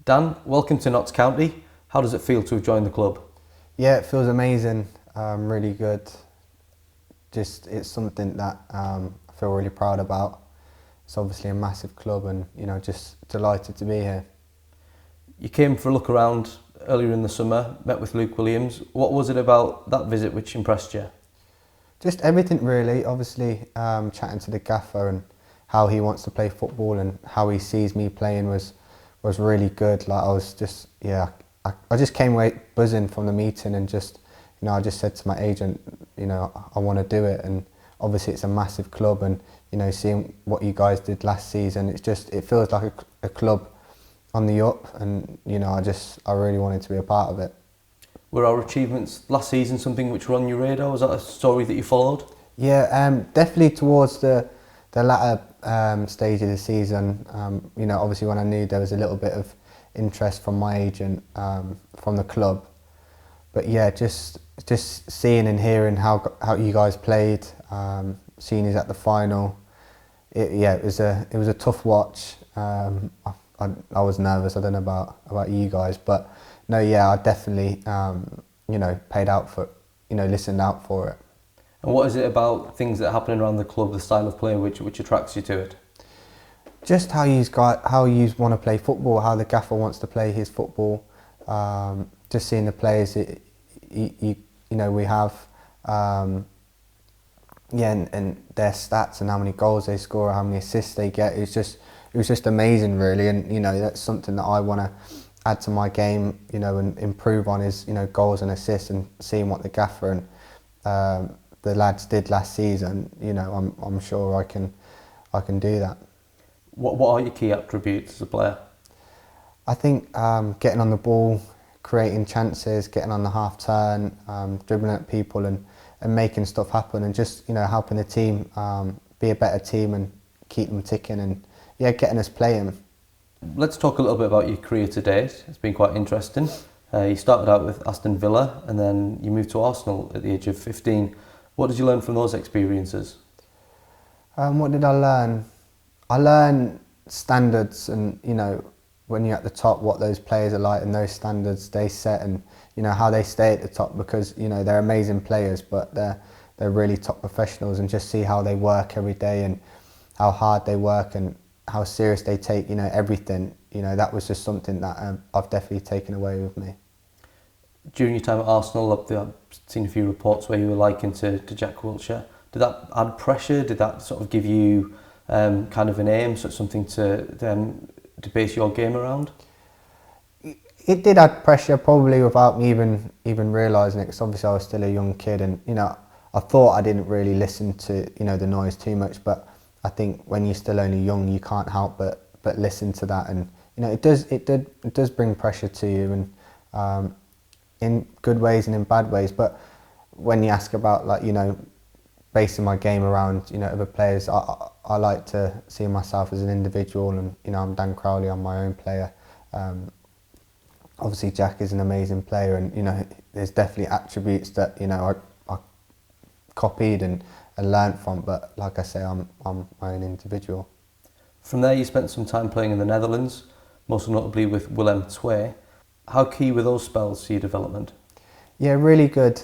Dan, welcome to Notts County. How does it feel to have joined the club? Yeah, it feels amazing, really good. It's something that I feel really proud about. It's obviously a massive club and, just delighted to be here. You came for a look around earlier in the summer, met with Luke Williams. What was it about that visit which impressed you? Just everything really, obviously chatting to the gaffer and how he wants to play football and how he sees me playing was really good. Like I just came away buzzing from the meeting and I just said to my agent, I want to do it. And obviously it's a massive club and, seeing what you guys did last season, it feels like a club on the up and, I really wanted to be a part of it. Were our achievements last season something which were on your radar? Was that a story that you followed? Yeah, definitely towards the latter stage of the season. Obviously when I knew there was a little bit of interest from my agent, from the club. But yeah, just seeing and hearing how you guys played, seeing us at the final. It was a tough watch. I was nervous. I don't know about you guys, but no, yeah, I definitely paid out for listened out for it. And what is it about things that are happening around the club, the style of play, which attracts you to it? Just how you want to play football, how the gaffer wants to play his football. Just seeing the players we have, and their stats and how many goals they score, how many assists they get. It was just amazing, really. And that's something that I want to add to my game, and improve on is goals and assists, and seeing what the gaffer and the lads did last season. I'm sure I can do that. What are your key attributes as a player? I think getting on the ball, creating chances, getting on the half turn, dribbling at people and making stuff happen, and just helping the team be a better team and keep them ticking, and getting us playing. Let's talk a little bit about your career to date. It's been quite interesting. You started out with Aston Villa and then you moved to Arsenal at the age of 15. What did you learn from those experiences? What did I learn? I learned standards and, when you're at the top, what those players are like and those standards they set, and, how they stay at the top, because, they're amazing players, but they're really top professionals, and just see how they work every day and how hard they work and how serious they take, everything. That was just something that I've definitely taken away with me. During your time at Arsenal, I've seen a few reports where you were likened to Jack Wilshire. Did that add pressure? Did that sort of give you kind of an aim, so something to base your game around? It did add pressure, probably without me even realising it, because obviously I was still a young kid, and I thought I didn't really listen to the noise too much, but I think when you're still only young, you can't help but listen to that, and it does bring pressure to you, and in good ways and in bad ways. But when you ask about basing my game around other players, I like to see myself as an individual, and I'm Dan Crowley, I'm my own player. Obviously Jack is an amazing player, and there's definitely attributes that I copied and learnt from, but like I say, I'm my own individual. From there you spent some time playing in the Netherlands, most notably with Willem II. How key were those spells to your development? Yeah, really good.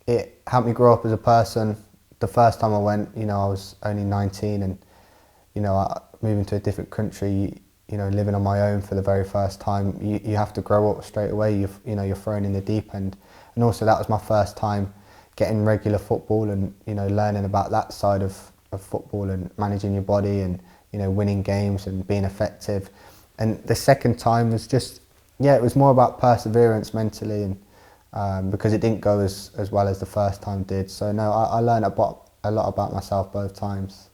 It helped me grow up as a person. The first time I went, I was only 19, and moving to a different country, living on my own for the very first time, you have to grow up straight away. You're thrown in the deep end, and also that was my first time getting regular football, and learning about that side of football and managing your body, and winning games and being effective. And the second time was just, it was more about perseverance mentally, and because it didn't go as well as the first time did. So no, I learned a lot about myself both times.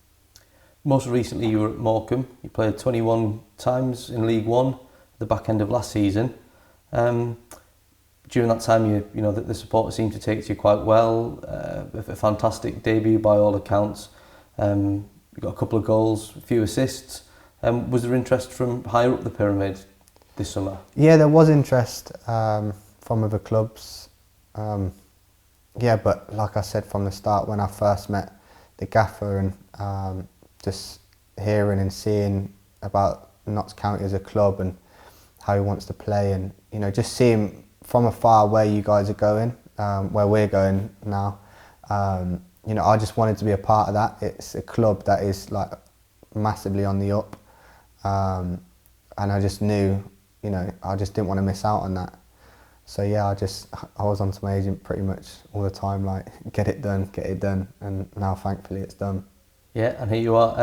Most recently you were at Morecambe. You played 21 times in League One at the back end of last season. During that time, the supporters seemed to take to you quite well. A fantastic debut by all accounts. You got a couple of goals, a few assists. Was there interest from higher up the pyramid this summer? Yeah, there was interest from other clubs. But like I said from the start, when I first met the gaffer, and just hearing and seeing about Notts County as a club and how he wants to play, and you know, just seeing from afar where you guys are going, where we're going now. You know, I just wanted to be a part of that. It's a club that is like massively on the up, and I just knew, you know, I just didn't want to miss out on that. So yeah, I was on to my agent pretty much all the time, like get it done, and now thankfully it's done. Yeah, and here you are.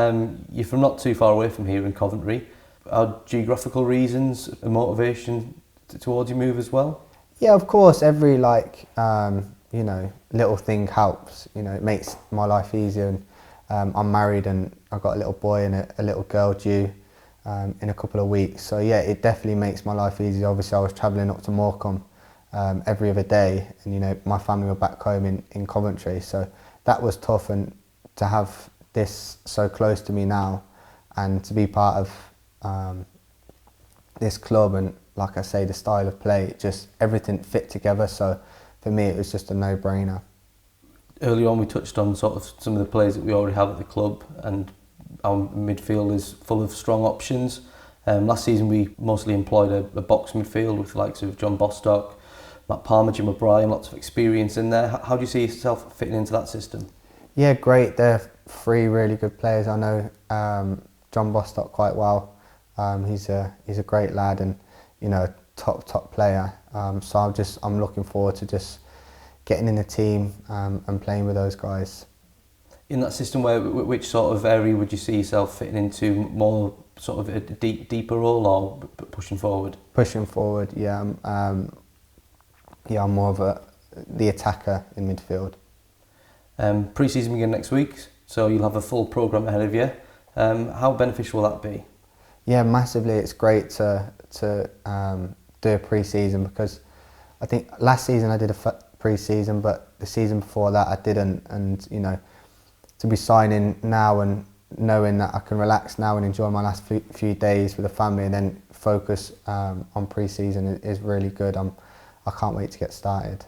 You're from not too far away from here in Coventry. Are geographical reasons a motivation towards your move as well? Yeah, of course. Every you know, little thing helps. You know, it makes my life easier. And I'm married and I've got a little boy and a little girl due in a couple of weeks. So yeah, it definitely makes my life easier. Obviously, I was travelling up to Morecambe every other day, and you know, my family were back home in Coventry. So that was tough, and to have this so close to me now, and to be part of this club, and like I say, the style of play, just everything fit together. So for me, it was just a no-brainer. Earlier on, we touched on sort of some of the players that we already have at the club, and our midfield is full of strong options. Last season, we mostly employed a box midfield with the likes of John Bostock, Matt Palmer, Jim O'Brien, lots of experience in there. How do you see yourself fitting into that system? Yeah, great. They're three really good players. I know John Bostock quite well. He's a great lad, and you know, top player. So I'm looking forward to just getting in the team and playing with those guys. In that system, which sort of area would you see yourself fitting into? More sort of a deeper role, or pushing forward? Pushing forward, yeah. I'm more of the attacker in midfield. Pre-season begins next week, so you'll have a full programme ahead of you. How beneficial will that be? Yeah, massively. It's great to do a pre-season, because I think last season I did a pre-season, but the season before that I didn't. And you know, to be signing now and knowing that I can relax now and enjoy my last few days with the family, and then focus on pre-season is really good. I can't wait to get started.